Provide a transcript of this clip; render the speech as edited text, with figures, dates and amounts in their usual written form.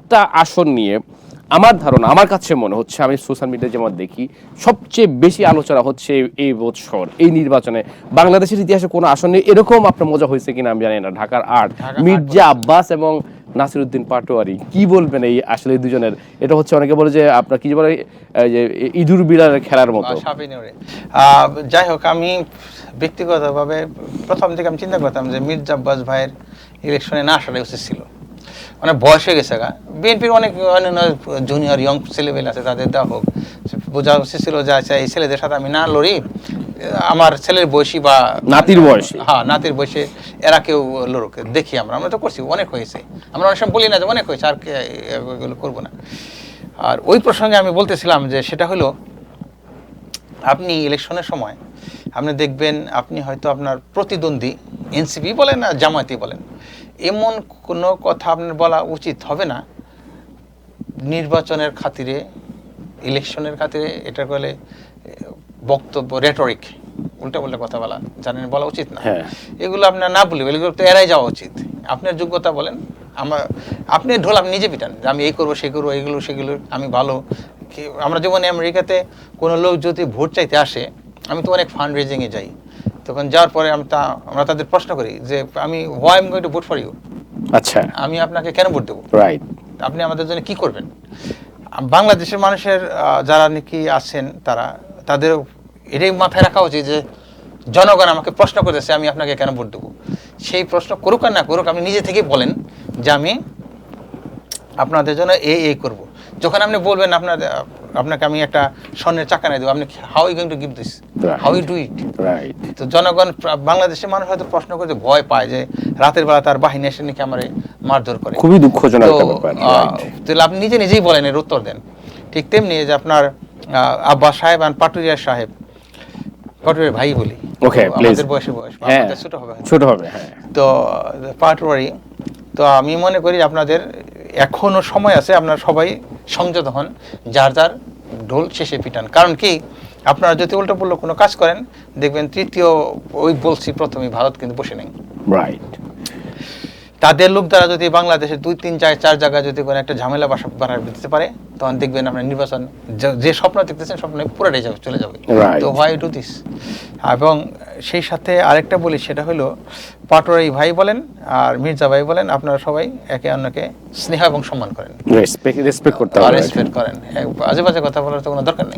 সাতটা আসন নিয়ে আমার ধারণা, আমার কাছে মনে হচ্ছে, আমি সোশ্যাল মিডিয়ায় যেমন দেখি, সবচেয়ে বেশি আলোচনা হচ্ছে এই বছর এই নির্বাচনে বাংলাদেশের ইতিহাসে কোনো আসন নিয়ে এরকম আপনার মজা হয়েছে কিনা আমি জানি না। ঢাকার আট, মির্জা আব্বাস এবং নাসিরউদ্দিন পাটোয়ারি, কি বলবেন এই আসলে দুজনের? এটা হচ্ছে অনেকে বলে যে আপনার কি বলে যে ইঁদুর বিড়ালের খেলার মতো। যাই হোক, আমি ব্যক্তিগতভাবে প্রথম থেকে আমি চিন্তা করতাম যে মির্জা আব্বাস ভাইয়ের ইলেকশনে না আসাটাই উচিত ছিল। মানে বয়স হয়ে গেছে গা, বিএনপির অনেক অন্যান্য জুনিয়র ইয়ং ছেলেমেয়ে আছে, তাদের দেওয়া হোক। বোঝা উচিত ছিল যে আচ্ছা এই ছেলেদের সাথে আমি না লড়ি, আমার ছেলের বয়সী বা নাতির বয়সী, হ্যাঁ নাতির বয়সে এরা কেউ লড়ুক, দেখি আমরা তো করছি, অনেক হয়েছে। আমরা অনেক সময় বলি না যে অনেক হয়েছে, আর এগুলো করবো না। আর ওই প্রসঙ্গে আমি বলতেছিলাম যে সেটা হলো, আপনি ইলেকশনের সময় আপনি দেখবেন, আপনি হয়তো আপনার প্রতিদ্বন্দ্বী এনসিপি বলেন আর জামায়াতি বলেন, এমন কোনো কথা আপনার বলা উচিত হবে না নির্বাচনের খাতিরে, ইলেকশনের খাতিরে, এটা বলে বক্তব্য, রেটরিক, উল্টা পাল্টা কথা বলা জানেন, বলা উচিত না। এগুলো আপনার না বলবে, এগুলো তো এড়াই যাওয়া উচিত। আপনার যোগ্যতা বলেন, আপনি ঢোল আপনি নিজে পিটান যে আমি এই করবো সেই করবো, এগুলো সেগুলো আমি ভালো। আমরা যেমন আমেরিকাতে কোনো লোক যদি ভোট চাইতে আসে, আমি তো অনেক ফান্ড রেজিংয়ে যাই, তখন যাওয়ার পরে আমরা তাদের প্রশ্ন করি যে আমি why am going to vote for you, আচ্ছা আমি আপনাকে কেন ভোট দেবো, রাইট, আপনি আমাদের জন্য কি করবেন। বাংলাদেশের মানুষের যারা নাকি আছেন, তাদের এটাই মাথায় রাখা উচিত যে জনগণ আমাকে প্রশ্ন করতেছে আমি আপনাকে কেন ভোট দেবো। সেই প্রশ্ন করুক আর না করুক, আপনি নিজে থেকেই বলেন যে আমি আপনাদের জন্য এই করব। যখন আপনি বলবেন আপনাকে আমি একটা স্বর্ণের চাকা নিয়ে দেবো, আপনি how you going to give this, how you do it, right. তো জনগণ, বাংলাদেশের মানুষ হয়তো প্রশ্ন করতে ভয় পায় যে রাতের বেলা তার বাহিনী এসে নাকি আমার মারধর করে, খুবই দুঃখজনক একটা ব্যাপার। তাহলে আপনি নিজেই বলেন, এর উত্তর দেন। ঠিক তেমনি যে আপনার আব্বাস সাহেব আর পাটুরিয়া সাহেব, পাটুরিয়ার ভাই বলি, ওকে প্লিজ, আমাদের বয়স ছোট হবে, হ্যাঁ। তো পাটুয়ারি, তো আমি মনে করি আপনাদের এখনো সময় আছে, আপনারা সবাই সংযত হন, যার যার ঢোল শেষে পিটান। কারণ কি, আপনারা যদি উল্টো পুল্টো কোনো কাজ করেন, দেখবেন তৃতীয়, ওই বলছি প্রথমেই, ভারত কিন্তু বসে নেই, রাইট। তাদের লোক দ্বারা যদি বাংলাদেশে 2, 3, 4 জায়গায় যদি কোনো একটা ঝামেলা বাড়ায় দিতে পারে, তখন দেখবেন আপনার নির্বাচন, যে স্বপ্ন দেখতেছেন স্বপ্ন পুরোটাই চলে যাবে। তো হোয়াই ডু দিস। এবং সেই সাথে আরেকটা বলি, সেটা হলো পাটোয়ারি ভাই বলেন আর মির্জা ভাই বলেন, আপনারা সবাই একে অন্যকে স্নেহ এবং সম্মান করেন, রেসপেক্ট করতে হবে, রেসপেক্ট করেন। আজে বাজে কথা বলার তো কোনো দরকার নেই।